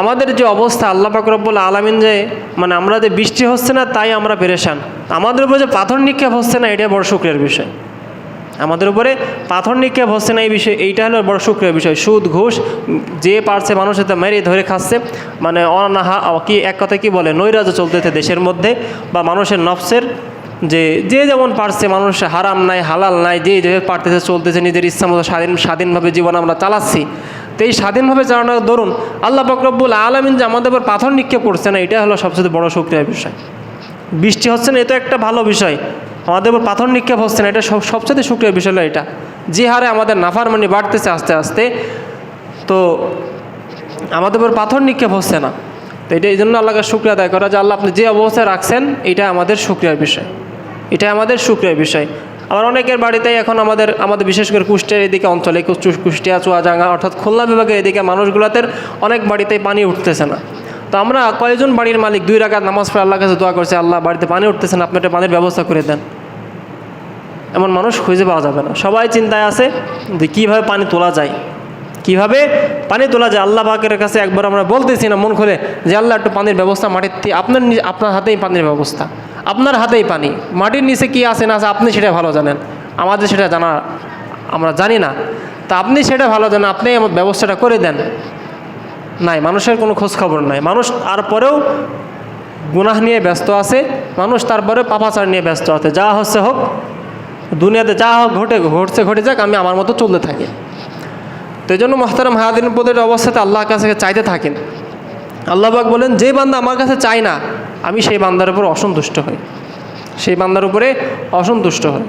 আমাদের যে অবস্থা, আল্লাহ পাক রব্বুল আলামিন যে মানে আমরা যে বৃষ্টি হচ্ছে না তাই আমরা পেরেশান, আমাদের উপরে যে পাথর নিক্ষেপ হচ্ছে না এটা বড় শুকরের বিষয়। আমাদের উপরে পাথর নিক্ষেপ হচ্ছে না এই বিষয়, এইটা হলো বড় শুকরের বিষয়। সুদ ঘুষ যে পারছে মানুষের তো মেরে ধরে খাচ্ছে, মানে অনাহা কি এক কথা কি বলে নৈরাজ্য চলতেছে দেশের মধ্যে, বা মানুষের নফসের যে যেমন পারছে, মানুষ হারাম নাই হালাল নাই, যে যেভাবে পারতেছে চলতেছে, নিজের ইচ্ছা মতো স্বাধীনভাবে জীবন আমরা চালাচ্ছি। তো এই স্বাধীনভাবে চালানোর দরুন আল্লাহ পাক রব্বুল আলামিন যে আমাদের উপর পাথর নিক্ষেপ করছে না, এটা হলো সবচেয়ে বড় শুকরিয়ার বিষয়। বৃষ্টি হচ্ছে না এটা একটা ভালো বিষয়, আমাদের উপর পাথর নিক্ষেপ হচ্ছে না এটা সবচেয়ে শুকরিয়ার বিষয় হলো এটা। যে হারে আমাদের নাফরমানি বাড়তেছে আস্তে আস্তে, তো আমাদের উপর পাথর নিক্ষেপ হচ্ছে না, তো এটা এই জন্য আল্লাহকে শুকরিয়া আদায় করা যে আল্লাহ আপনি যে অবস্থায় রাখছেন এটা আমাদের শুকরিয়ার বিষয়, এটা আমাদের শুকরিয়ার বিষয়। আবার অনেকের বাড়িতেই এখন আমাদের বিশেষ করে কুষ্টিয়ার এদিকে অঞ্চলে, কুষ্টিয়া চুয়াডাঙ্গা অর্থাৎ খুলনা বিভাগের এদিকে মানুষগুলোতে অনেক বাড়িতেই পানি উঠতেছে না। তো আমরা কয়েকজন বাড়ির মালিক 2 রাকাত নামাজ পড়ে আল্লাহর কাছে দোয়া করছে, আল্লাহ বাড়িতে পানি উঠতেছে না, আপনি একটা পানির ব্যবস্থা করে দেন। এমন মানুষ খুঁজে পাওয়া যাবে না। সবাই চিন্তায় আছে যে কীভাবে পানি তোলা যায়, কীভাবে পানি তোলা যায়। আল্লাহ পাকের কাছে একবার আমরা বলতেছি না মন খুলে যে আল্লাহ একটু পানির ব্যবস্থা মাটির আপনার হাতেই পানির ব্যবস্থা, আপনার হাতেই পানি, মাটির নিচে কী আছে না আছে আপনি সেটা ভালো জানেন, আমাদের সেটা জানা আমরা জানি না। তা আপনি সেটা ভালো জানেন, আপনি আমার ব্যবস্থাটা করে দেন। নাই, মানুষের কোনো খোঁজ খবর নাই। মানুষ তারপরেও গুনাহ নিয়ে ব্যস্ত আছে, মানুষ তারপরে পাপাচার নিয়ে ব্যস্ত আছে। যা হচ্ছে হোক, দুনিয়াতে যা হোক ঘটে যাক, আমি আমার মতো চলতে থাকি। তো এই জন্য মোহতারাম হায়াদিন পদের অবস্থাতে আল্লাহর কাছে চাইতে থাকেন। আল্লাহ পাক বলেন যে বান্দা আমার কাছে চায় না, আমি সেই বান্দার উপর অসন্তুষ্ট হই, সেই বান্দার উপরে অসন্তুষ্ট হই।